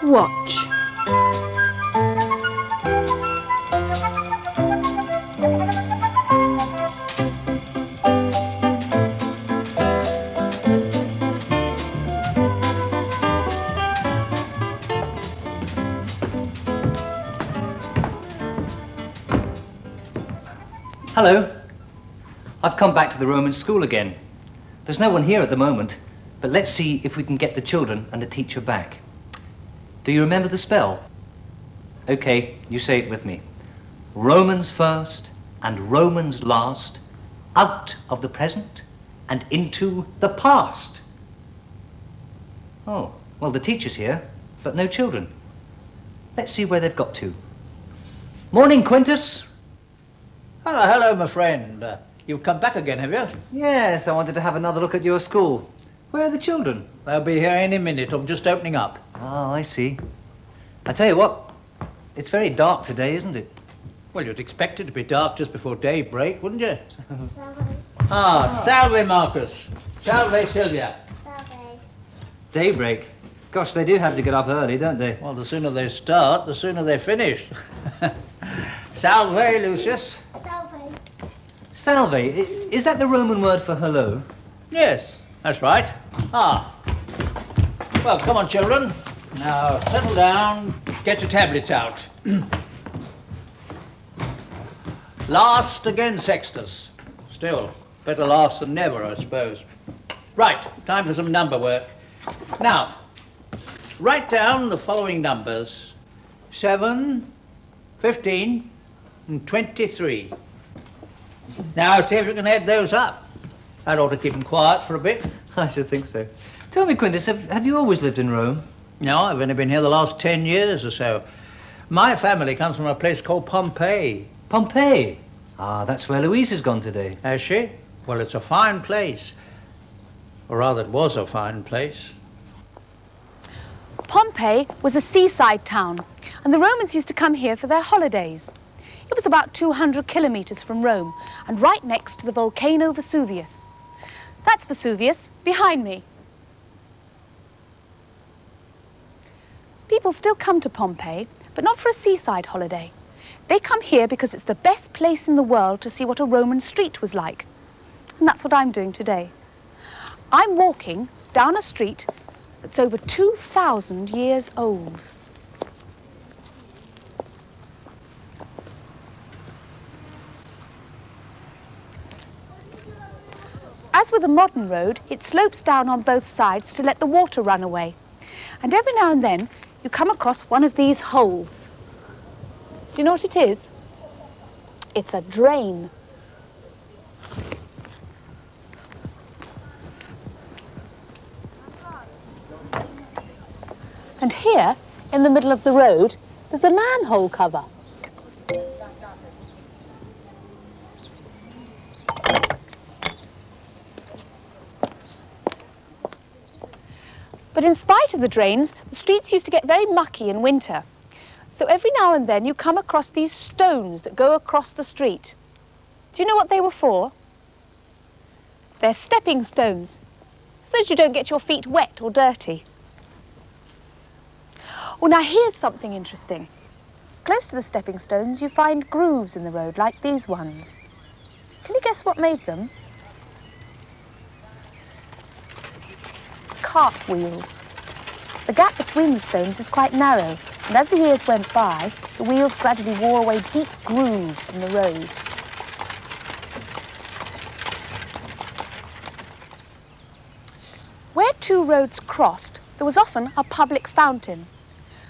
Watch. Hello. I've come back to the Roman school again. There's no one here at the moment, but let's see if we can get the children and the teacher back. Do you remember the spell? Okay, you say it with me. Romans first and Romans last, out of the present and into the past. Oh, well, the teacher's here, but no children. Let's see where they've got to. Morning, Quintus. Ah, hello, my friend. You've come back again, have you? Yes, I wanted to have another look at your school. Where are the children? They'll be here any minute. I'm just opening up. Oh, I see. I tell you what, it's very dark today, isn't it? Well, you'd expect it to be dark just before daybreak, wouldn't you? Salve. Salve, Marcus. Salve, Sylvia. Salve. Daybreak? Gosh, they do have to get up early, don't they? Well, the sooner they start, the sooner they finish. Salve, Lucius. Salve. Salve, is that the Roman word for hello? Yes, that's right. Ah. Well, come on, children. Now, settle down. Get your tablets out. Last again, Sextus. Still, better last than never, I suppose. Right, time for some number work. Now, write down the following numbers. 7, 15, and 23. Now, see if you can add those up. That ought to keep them quiet for a bit. I should think so. Tell me, Quintus, have you always lived in Rome? No, I've only been here the last 10 years or so. My family comes from a place called Pompeii. Pompeii? Ah, that's where Louise has gone today. Has she? Well, it's a fine place. Or rather, it was a fine place. Pompeii was a seaside town, and the Romans used to come here for their holidays. It was about 200 kilometres from Rome, and right next to the volcano Vesuvius. That's Vesuvius, behind me. People still come to Pompeii, but not for a seaside holiday. They come here because it's the best place in the world to see what a Roman street was like. And that's what I'm doing today. I'm walking down a street that's over 2,000 years old. As with a modern road, it slopes down on both sides to let the water run away. And every now and then, you come across one of these holes. Do you know what it is? It's a drain. And here, in the middle of the road, there's a manhole cover. But in spite of the drains, the streets used to get very mucky in winter. So every now and then you come across these stones that go across the street. Do you know what they were for? They're stepping stones, so that you don't get your feet wet or dirty. Oh, now here's something interesting. Close to the stepping stones you find grooves in the road, like these ones. Can you guess what made them? Cart wheels. The gap between the stones is quite narrow, and as the years went by, the wheels gradually wore away deep grooves in the road. Where two roads crossed, there was often a public fountain.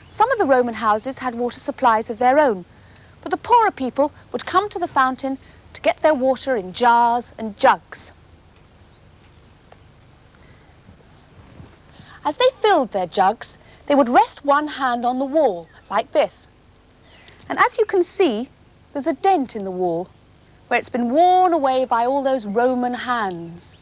Some of the Roman houses had water supplies of their own, but the poorer people would come to the fountain to get their water in jars and jugs. As they filled their jugs, they would rest one hand on the wall, like this. And as you can see, there's a dent in the wall, where it's been worn away by all those Roman hands.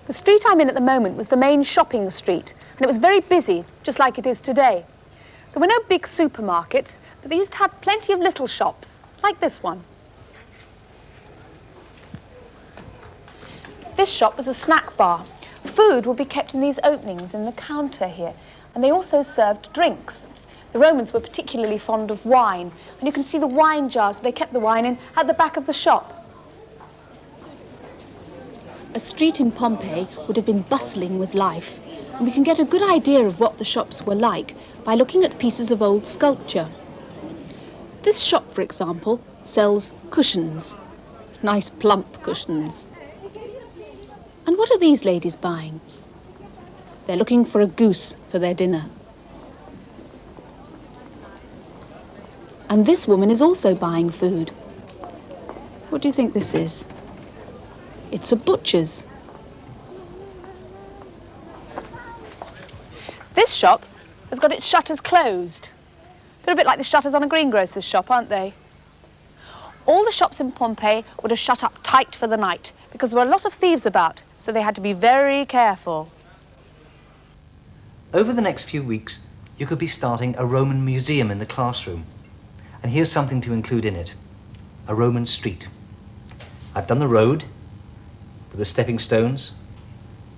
The street I'm in at the moment was the main shopping street, and it was very busy, just like it is today. There were no big supermarkets, but they used to have plenty of little shops, like this one. This shop was a snack bar. Food would be kept in these openings in the counter here, and they also served drinks. The Romans were particularly fond of wine, and you can see the wine jars they kept the wine in at the back of the shop. A street in Pompeii would have been bustling with life, and we can get a good idea of what the shops were like by looking at pieces of old sculpture. This shop, for example, sells cushions. Nice plump cushions. And what are these ladies buying? They're looking for a goose for their dinner. And this woman is also buying food. What do you think this is? It's a butcher's. This shop has got its shutters closed. They're a bit like the shutters on a greengrocer's shop, aren't they? All the shops in Pompeii would have shut up tight for the night because there were a lot of thieves about, so they had to be very careful. Over the next few weeks, you could be starting a Roman museum in the classroom. And here's something to include in it. A Roman street. I've done the road with the stepping stones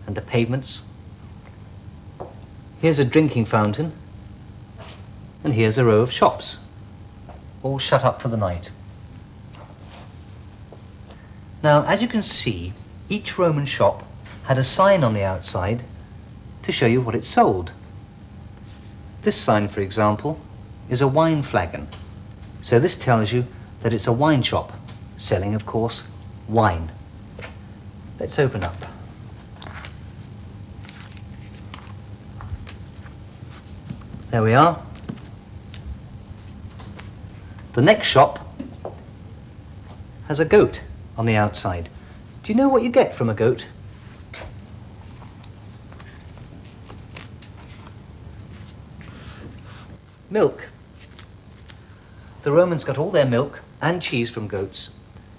and the pavements. Here's a drinking fountain. And here's a row of shops, all shut up for the night. Now, as you can see, each Roman shop had a sign on the outside to show you what it sold. This sign, for example, is a wine flagon. So this tells you that it's a wine shop, selling, of course, wine. Let's open up. There we are. The next shop has a goat on the outside. Do you know what you get from a goat? Milk. The Romans got all their milk and cheese from goats,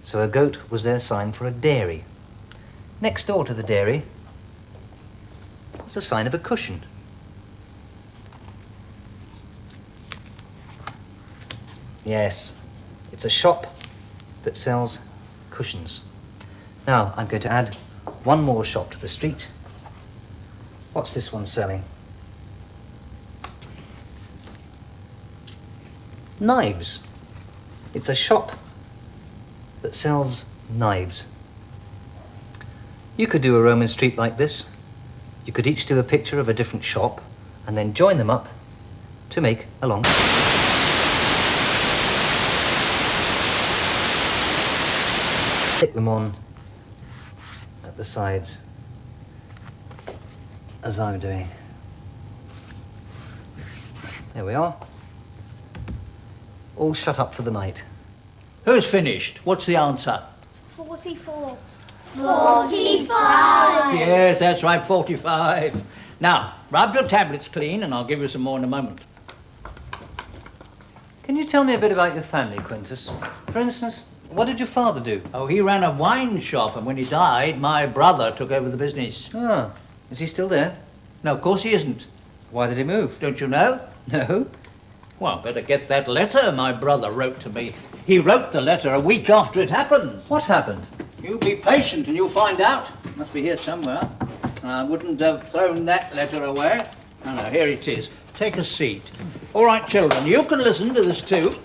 so a goat was their sign for a dairy. Next door to the dairy was a sign of a cushion. Yes, it's a shop that sells cushions. Now, I'm going to add one more shop to the street. What's this one selling? Knives. It's a shop that sells knives. You could do a Roman street like this. You could each do a picture of a different shop and then join them up to make a long... Stick them on at the sides, as I'm doing. There we are. All shut up for the night. Who's finished? What's the answer? 44. 45. Yes, that's right, 45. Now, rub your tablets clean and I'll give you some more in a moment. Can you tell me a bit about your family, Quintus? For instance, what did your father do? Oh, he ran a wine shop, and when he died, my brother took over the business. Ah, is he still there? No, of course he isn't. Why did he move? Don't you know? No. Well, better get that letter my brother wrote to me. He wrote the letter a week after it happened. What happened? You be patient and you'll find out. Must be here somewhere. I wouldn't have thrown that letter away. Oh, no, here it is. Take a seat. All right, children, you can listen to this too.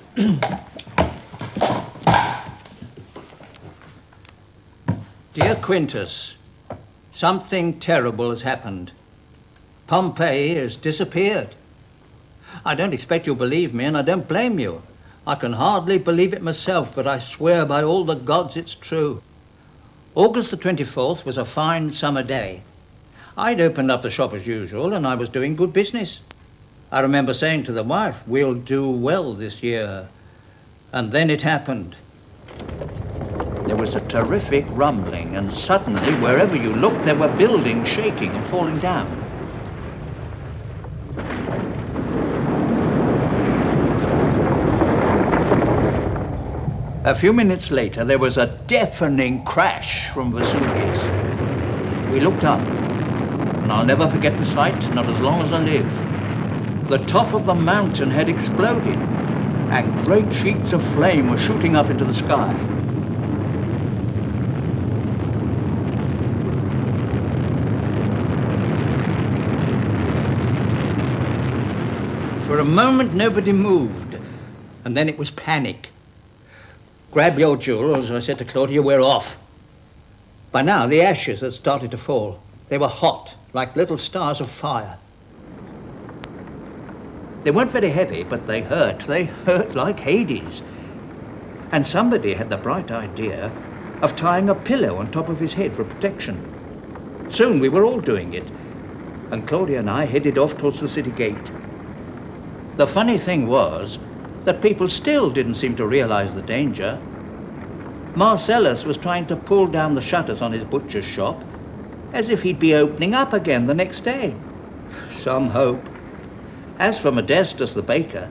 Dear Quintus, something terrible has happened. Pompeii has disappeared. I don't expect you'll believe me, and I don't blame you. I can hardly believe it myself, but I swear by all the gods it's true. August the 24th was a fine summer day. I'd opened up the shop as usual, and I was doing good business. I remember saying to the wife, we'll do well this year. And then it happened. There was a terrific rumbling, and suddenly, wherever you looked, there were buildings shaking and falling down. A few minutes later, there was a deafening crash from Vesuvius. We looked up, and I'll never forget the sight, not as long as I live. The top of the mountain had exploded, and great sheets of flame were shooting up into the sky. For a moment, nobody moved, and then it was panic. Grab your jewels, I said to Claudia, we're off. By now, the ashes had started to fall. They were hot, like little stars of fire. They weren't very heavy, but they hurt. They hurt like Hades. And somebody had the bright idea of tying a pillow on top of his head for protection. Soon we were all doing it, and Claudia and I headed off towards the city gate. The funny thing was that people still didn't seem to realize the danger. Marcellus was trying to pull down the shutters on his butcher's shop as if he'd be opening up again the next day. Some hope. As for Modestus the baker,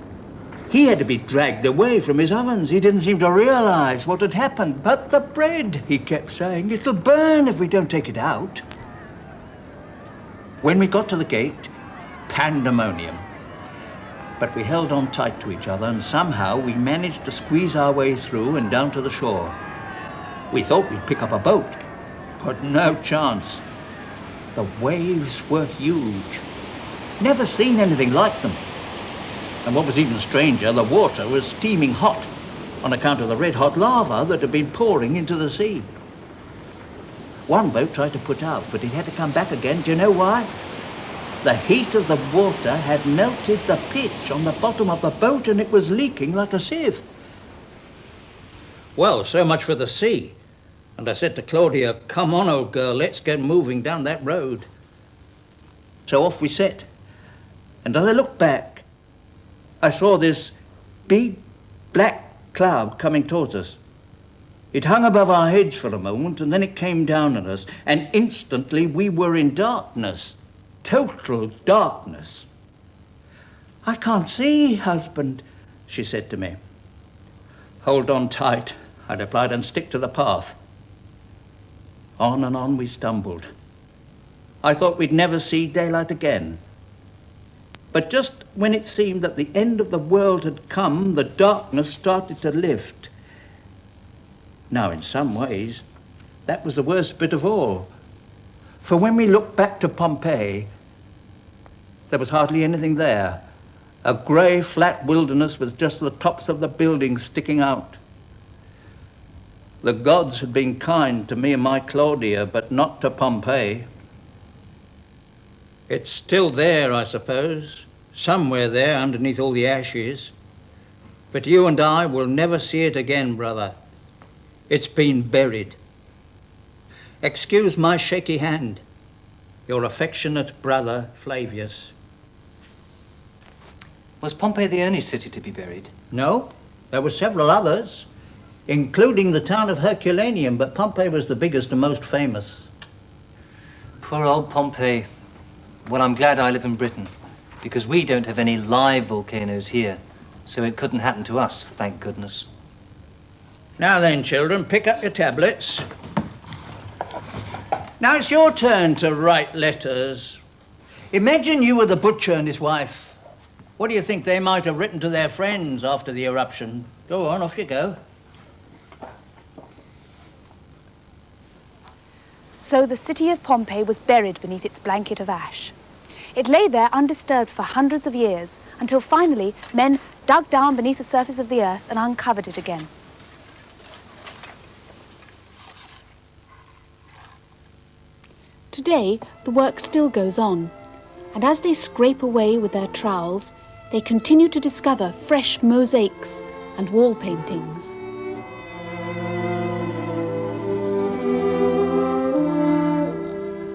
he had to be dragged away from his ovens. He didn't seem to realize what had happened. But the bread, he kept saying, it'll burn if we don't take it out. When we got to the gate, pandemonium. But we held on tight to each other, and somehow we managed to squeeze our way through and down to the shore. We thought we'd pick up a boat, but no chance. The waves were huge. Never seen anything like them. And what was even stranger, the water was steaming hot on account of the red-hot lava that had been pouring into the sea. One boat tried to put out, but it had to come back again. Do you know why? The heat of the water had melted the pitch on the bottom of the boat, and it was leaking like a sieve. Well, so much for the sea. And I said to Claudia, come on, old girl, let's get moving down that road. So off we set. And as I looked back, I saw this big black cloud coming towards us. It hung above our heads for a moment, and then it came down on us, and instantly we were in darkness. Total darkness. I can't see, husband, she said to me. Hold on tight, I replied, and stick to the path. On and on we stumbled. I thought we'd never see daylight again. But just when it seemed that the end of the world had come, the darkness started to lift. Now, in some ways, that was the worst bit of all. For when we looked back to Pompeii, there was hardly anything there. A grey, flat wilderness with just the tops of the buildings sticking out. The gods had been kind to me and my Claudia, but not to Pompeii. It's still there, I suppose, somewhere there underneath all the ashes. But you and I will never see it again, brother. It's been buried. Excuse my shaky hand. Your affectionate brother, Flavius. Was Pompeii the only city to be buried? No, there were several others, including the town of Herculaneum, but Pompeii was the biggest and most famous. Poor old Pompeii. Well, I'm glad I live in Britain, because we don't have any live volcanoes here, so it couldn't happen to us, thank goodness. Now then, children, pick up your tablets. Now it's your turn to write letters. Imagine you were the butcher and his wife. What do you think they might have written to their friends after the eruption? Go on, off you go. So the city of Pompeii was buried beneath its blanket of ash. It lay there undisturbed for hundreds of years, until finally men dug down beneath the surface of the earth and uncovered it again. Today, the work still goes on, and as they scrape away with their trowels, they continue to discover fresh mosaics and wall paintings.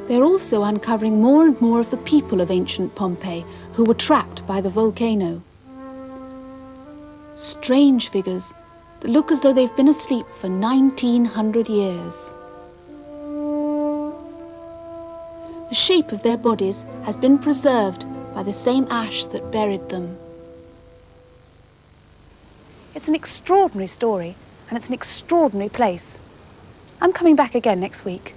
They're also uncovering more and more of the people of ancient Pompeii who were trapped by the volcano. Strange figures that look as though they've been asleep for 1900 years. The shape of their bodies has been preserved by the same ash that buried them. It's an extraordinary story, and it's an extraordinary place. I'm coming back again next week.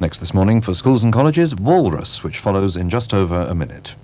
Next this morning for schools and colleges, Walrus, which follows in just over a minute.